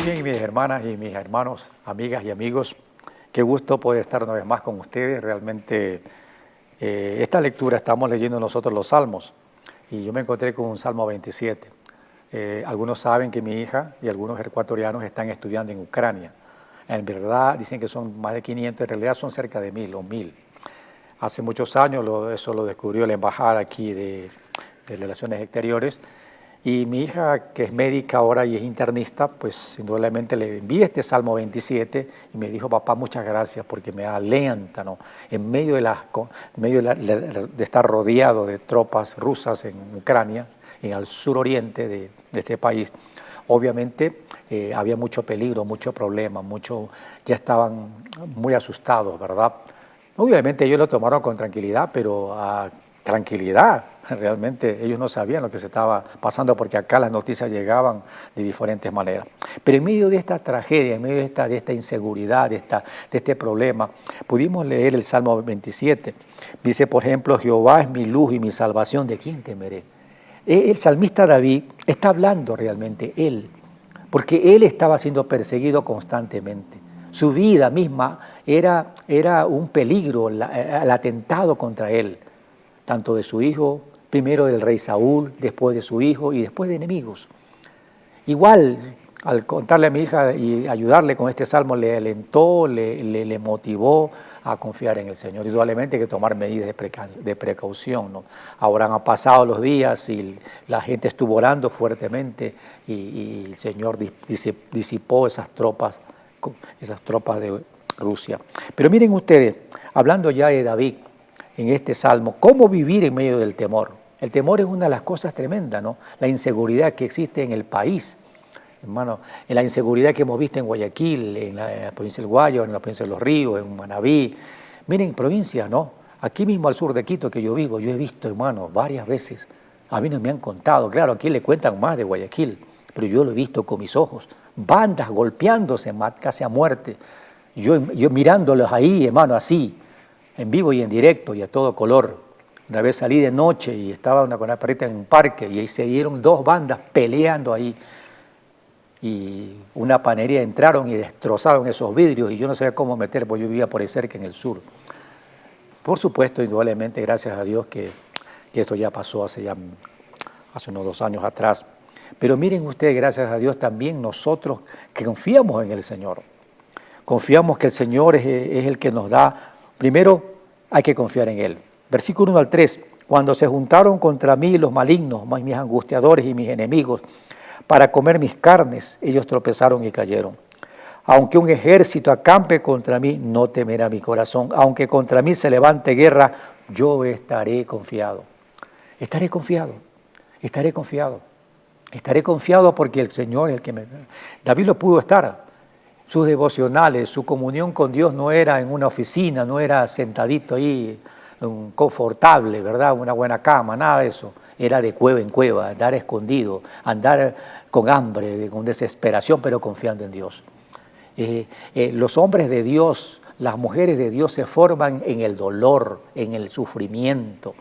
bien, mis hermanas y mis hermanos, amigas y amigos, qué gusto poder estar una vez más con ustedes. Realmente esta lectura estamos leyendo nosotros los Salmos y yo me encontré con un Salmo 27. Algunos saben que mi hija y algunos ecuatorianos están estudiando en Ucrania. En verdad dicen que son más de 500, en realidad son cerca de 1000 o 1000. Hace muchos años eso lo descubrió la embajada aquí de Relaciones Exteriores. Y mi hija, que es médica ahora y es internista, pues indudablemente le envié este Salmo 27 y me dijo: papá, muchas gracias porque me alienta, ¿no? En medio de estar rodeado de tropas rusas en Ucrania, en el suroriente de este país, obviamente había mucho peligro, mucho problema, ya estaban muy asustados, ¿verdad? Obviamente ellos lo tomaron con tranquilidad, pero tranquilidad. Realmente ellos no sabían lo que se estaba pasando porque acá las noticias llegaban de diferentes maneras. Pero en medio de esta tragedia, en medio de esta inseguridad, de este problema, pudimos leer el Salmo 27. Dice, por ejemplo: Jehová es mi luz y mi salvación, ¿de quién temeré? El salmista David está hablando realmente él, porque él estaba siendo perseguido constantemente. Su vida misma era un peligro, el atentado contra él, tanto de su hijo, primero del rey Saúl, después de su hijo y después de enemigos. Igual, al contarle a mi hija y ayudarle con este salmo, le alentó, le motivó a confiar en el Señor. Indudablemente hay que tomar medidas de precaución, ¿no? Ahora han pasado los días y la gente estuvo orando fuertemente y el Señor disipó esas tropas de Rusia. Pero miren ustedes, hablando ya de David, en este salmo, ¿cómo vivir en medio del temor? El temor es una de las cosas tremendas, ¿no? La inseguridad que existe en el país, hermano, en la inseguridad que hemos visto en Guayaquil, en la provincia del Guayas, en la provincia de Los Ríos, en Manabí. Miren, provincias, ¿no? Aquí mismo al sur de Quito que yo vivo, yo he visto, hermano, varias veces. A mí no me han contado, claro, aquí le cuentan más de Guayaquil, pero yo lo he visto con mis ojos. Bandas golpeándose casi a muerte. Yo mirándolos ahí, hermano, así, en vivo y en directo y a todo color. Una vez salí de noche y estaba con una perrita en un parque y ahí se dieron dos bandas peleando ahí. Y una panería entraron y destrozaron esos vidrios y yo no sabía cómo meter, porque yo vivía por ahí cerca en el sur. Por supuesto, indudablemente, gracias a Dios que esto ya pasó hace unos 2 años atrás. Pero miren ustedes, gracias a Dios también nosotros que confiamos en el Señor. Confiamos que el Señor es el que nos da. Primero hay que confiar en Él. Versículo 1 al 3. Cuando se juntaron contra mí los malignos, mis angustiadores y mis enemigos, para comer mis carnes, ellos tropezaron y cayeron. Aunque un ejército acampe contra mí, no temerá mi corazón. Aunque contra mí se levante guerra, yo estaré confiado. Estaré confiado. Estaré confiado. Estaré confiado porque el Señor es el que me... David lo pudo estar. Sus devocionales, su comunión con Dios no era en una oficina, no era sentadito ahí, confortable, ¿verdad? Una buena cama, nada de eso. Era de cueva en cueva, andar escondido, andar con hambre, con desesperación, pero confiando en Dios. Los hombres de Dios, las mujeres de Dios se forman en el dolor, en el sufrimiento.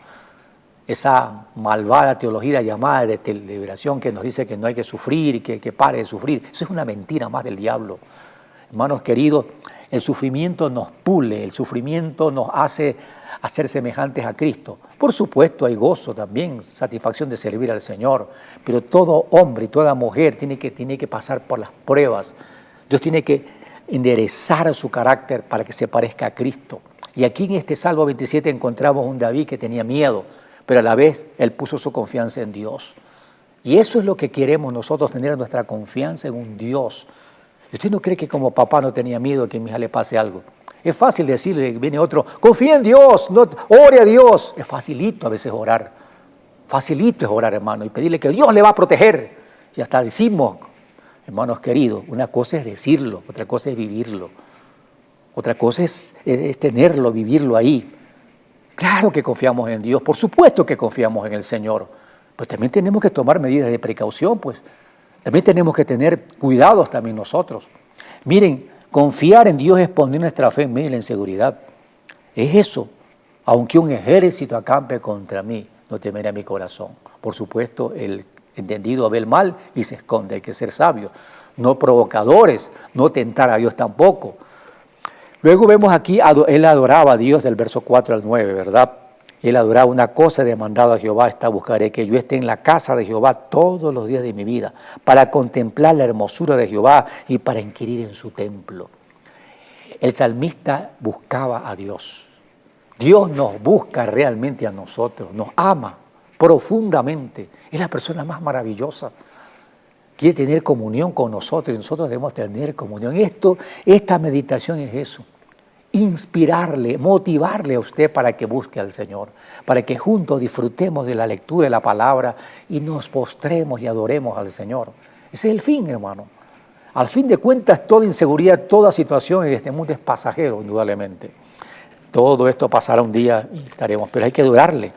Esa malvada teología llamada de liberación que nos dice que no hay que sufrir y que pare de sufrir. Eso es una mentira más del diablo. Hermanos queridos, el sufrimiento nos pule, el sufrimiento nos hace ser semejantes a Cristo. Por supuesto hay gozo también, satisfacción de servir al Señor, pero todo hombre y toda mujer tiene que pasar por las pruebas. Dios tiene que enderezar su carácter para que se parezca a Cristo. Y aquí en este Salmo 27 encontramos un David que tenía miedo, pero a la vez él puso su confianza en Dios. Y eso es lo que queremos nosotros, tener nuestra confianza en un Dios. ¿Y usted no cree que como papá no tenía miedo de que a mi hija le pase algo? Es fácil decirle, viene otro, confía en Dios, no, ore a Dios. Es facilito a veces orar. Facilito es orar, hermano, y pedirle que Dios le va a proteger. Y hasta decimos, hermanos queridos, una cosa es decirlo, otra cosa es vivirlo. Otra cosa es tenerlo, vivirlo ahí. Claro que confiamos en Dios, por supuesto que confiamos en el Señor. Pues también tenemos que tomar medidas de precaución, pues. También tenemos que tener cuidados también nosotros. Miren, confiar en Dios es poner nuestra fe en medio de la inseguridad. Es eso. Aunque un ejército acampe contra mí, no temerá mi corazón. Por supuesto, el Entendido ve el mal y se esconde. Hay que ser sabios, no provocadores, no tentar a Dios tampoco. Luego vemos aquí, él adoraba a Dios del verso 4 al 9, ¿verdad? Él adoraba una cosa, demandado a Jehová, esta buscaré, que yo esté en la casa de Jehová todos los días de mi vida, para contemplar la hermosura de Jehová y para inquirir en su templo. El salmista buscaba a Dios. Dios nos busca realmente a nosotros, nos ama profundamente. Es la persona más maravillosa. Quiere tener comunión con nosotros y nosotros debemos tener comunión. Esta meditación es eso. Inspirarle, motivarle a usted para que busque al Señor, para que juntos disfrutemos de la lectura de la palabra y nos postremos y adoremos al Señor. Ese es el fin, hermano. Al fin de cuentas, toda inseguridad, toda situación en este mundo es pasajero, indudablemente. Todo esto pasará un día y estaremos, pero hay que adorarle.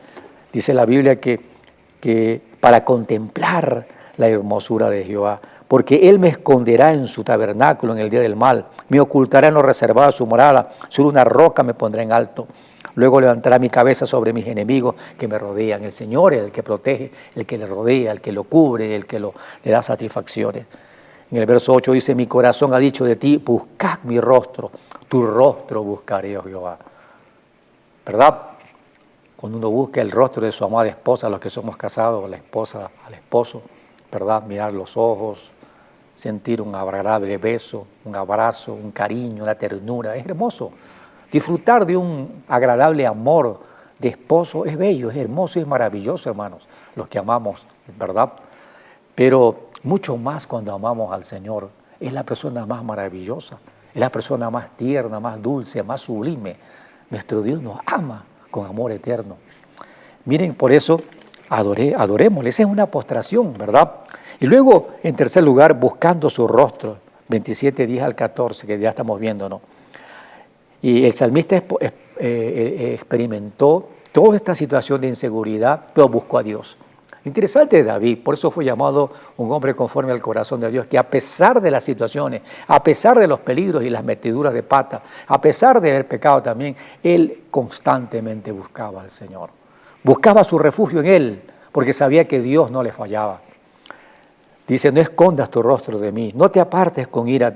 Dice la Biblia que para contemplar la hermosura de Jehová, porque Él me esconderá en su tabernáculo en el día del mal, me ocultará en lo reservado de su morada, sobre una roca me pondrá en alto. Luego levantará mi cabeza sobre mis enemigos que me rodean. El Señor es el que protege, el que le rodea, el que lo cubre, el que le da satisfacciones. En el verso 8 dice, mi corazón ha dicho de ti, buscad mi rostro, tu rostro buscaré, oh Jehová. ¿Verdad? Cuando uno busca el rostro de su amada esposa, los que somos casados, la esposa al esposo, ¿verdad? Mirar los ojos, sentir un agradable beso, un abrazo, un cariño, una ternura, es hermoso. Disfrutar de un agradable amor de esposo es bello, es hermoso y es maravilloso, hermanos, los que amamos, ¿verdad? Pero mucho más cuando amamos al Señor, es la persona más maravillosa, es la persona más tierna, más dulce, más sublime. Nuestro Dios nos ama con amor eterno. Miren, por eso adorémosle, esa es una postración, ¿verdad? Y luego, en tercer lugar, buscando su rostro, 27, 10 al 14, que ya estamos viendo, ¿no? Y el salmista experimentó toda esta situación de inseguridad, pero buscó a Dios. Interesante de David, por eso fue llamado un hombre conforme al corazón de Dios, que a pesar de las situaciones, a pesar de los peligros y las metiduras de pata, a pesar de haber pecado también, él constantemente buscaba al Señor. Buscaba su refugio en Él, porque sabía que Dios no le fallaba. Dice, no escondas tu rostro de mí, no partes con ira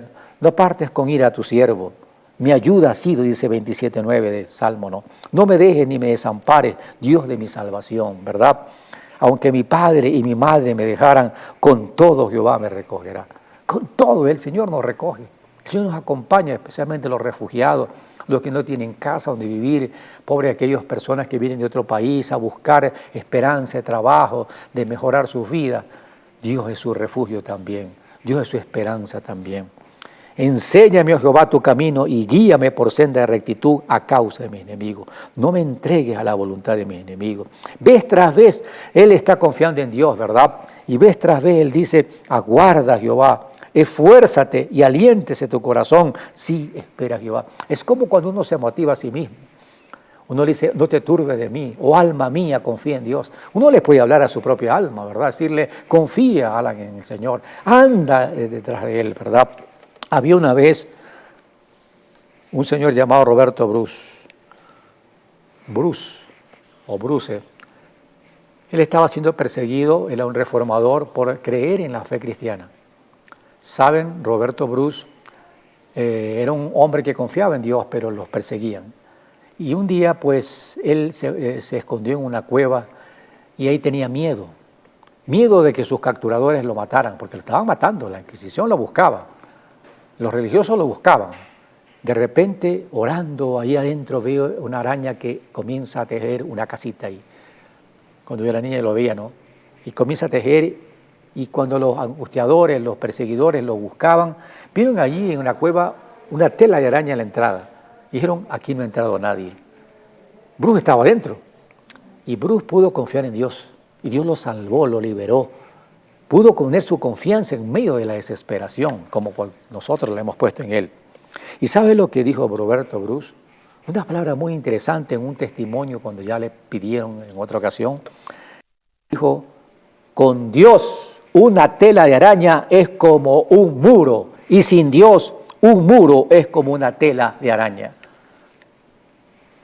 a tu siervo. Mi ayuda ha sido, dice 27:9 de Salmo, ¿no? No me dejes ni me desampares, Dios de mi salvación, ¿verdad? Aunque mi padre y mi madre me dejaran, con todo Jehová me recogerá. Con todo el Señor nos recoge. El Señor nos acompaña, especialmente los refugiados, los que no tienen casa donde vivir, pobres aquellas personas que vienen de otro país a buscar esperanza de trabajo, de mejorar sus vidas. Dios es su refugio también, Dios es su esperanza también. Enséñame, oh Jehová, tu camino y guíame por senda de rectitud a causa de mis enemigos. No me entregues a la voluntad de mis enemigos. Vez tras vez, él está confiando en Dios, ¿verdad? Y vez tras vez, él dice, aguarda, Jehová, esfuérzate y aliéntese tu corazón. Sí, espera, Jehová. Es como cuando uno se motiva a sí mismo. Uno le dice, no te turbes de mí, oh alma mía, confía en Dios. Uno le puede hablar a su propia alma, ¿verdad? Decirle, confía, Alan, en el Señor. Anda detrás de Él, ¿verdad? Había una vez un señor llamado Roberto Bruce. Él estaba siendo perseguido, él era un reformador por creer en la fe cristiana. Saben, Roberto Bruce era un hombre que confiaba en Dios, pero los perseguían. Y un día, pues, él se escondió en una cueva y ahí tenía miedo de que sus capturadores lo mataran, porque lo estaban matando, la Inquisición lo buscaba, los religiosos lo buscaban. De repente, orando ahí adentro, veo una araña que comienza a tejer una casita ahí. Cuando yo era niña lo veía, ¿no? Y comienza a tejer, y cuando los angustiadores, los perseguidores lo buscaban, vieron allí en una cueva una tela de araña en la entrada. Y dijeron, aquí no ha entrado nadie. Bruce estaba adentro. Y Bruce pudo confiar en Dios. Y Dios lo salvó, lo liberó. Pudo poner su confianza en medio de la desesperación, como nosotros le hemos puesto en él. ¿Y sabe lo que dijo Roberto Bruce? Una palabra muy interesante en un testimonio cuando ya le pidieron en otra ocasión. Dijo, con Dios una tela de araña es como un muro, y sin Dios un muro es como una tela de araña.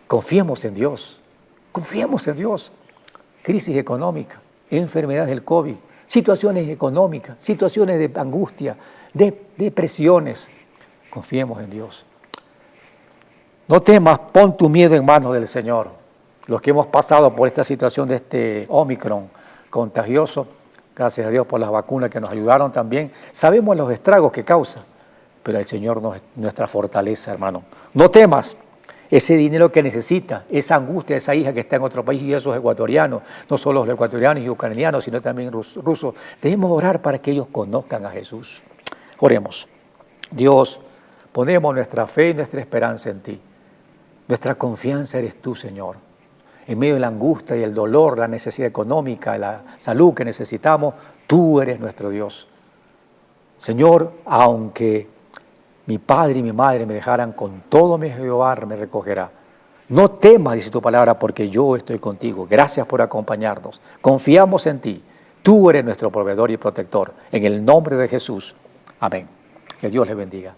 Confiemos en Dios, confiemos en Dios. Crisis económica, enfermedad del COVID, situaciones económicas, situaciones de angustia, de depresiones. Confiemos en Dios. No temas, pon tu miedo en manos del Señor. Los que hemos pasado por esta situación de este Omicron contagioso, gracias a Dios por las vacunas que nos ayudaron también, sabemos los estragos que causa, pero el Señor es nuestra fortaleza, hermano. No temas ese dinero que necesita, esa angustia, esa hija que está en otro país y esos ecuatorianos, no solo los ecuatorianos y ucranianos, sino también rusos. Debemos orar para que ellos conozcan a Jesús. Oremos. Dios, ponemos nuestra fe y nuestra esperanza en ti. Nuestra confianza eres tú, Señor. En medio de la angustia y el dolor, la necesidad económica, la salud que necesitamos, tú eres nuestro Dios. Señor, aunque mi padre y mi madre me dejaran, con todo mi hogar me recogerá. No temas, dice tu palabra, porque yo estoy contigo. Gracias por acompañarnos. Confiamos en ti. Tú eres nuestro proveedor y protector. En el nombre de Jesús. Amén. Que Dios les bendiga.